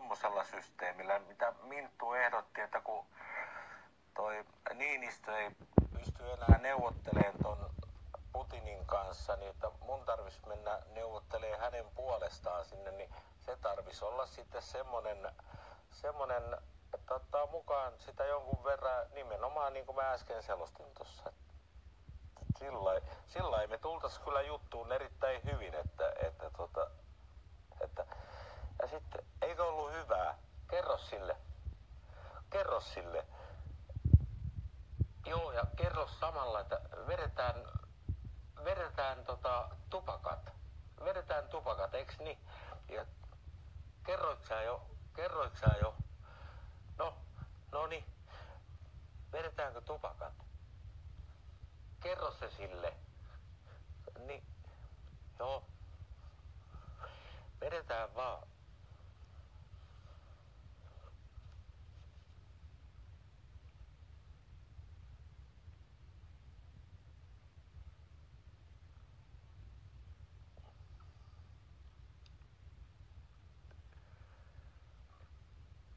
tommosella systeemillä, mitä Minttu ehdotti, että kun toi Niinistö ei pysty enää neuvottelemaan ton Putinin kanssa, niin että mun tarvis mennä neuvottelemaan hänen puolestaan sinne, niin se tarvis olla sitten semmonen että ottaa mukaan sitä jonkun verran nimenomaan niin kuin mä äsken selostin tuossa. Sillä me tultais kyllä juttuun erittäin hyvin, että ja sitten eikö ollut hyvää? Kerro sille. Joo, ja kerro samalla, että vedetään tupakat. Vedetään tupakat, eiks niin? Ja kerroit sä jo? No niin. Vedetäänkö tupakat? Kerro se sille. Niin. Joo. Vedetään vaan.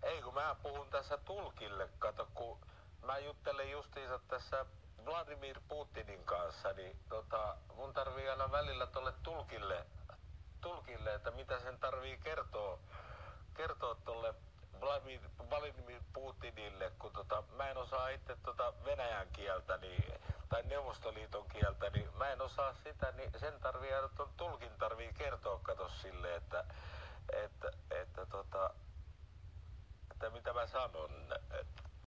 Ei kun mä puhun tässä tulkille, kato kun mä juttelen justiinsa tässä Vladimir Putinin kanssa, niin mun tarvii aina välillä tolle tulkille, että mitä sen tarvii kertoa tolle Vladimir Putinille, kun mä en osaa itse Venäjän kieltä tai Neuvostoliiton kieltä, niin mä en osaa sitä, niin sen tarvii aina ton tulkin tarvii kertoa, kato sille, että mitä mä sanon,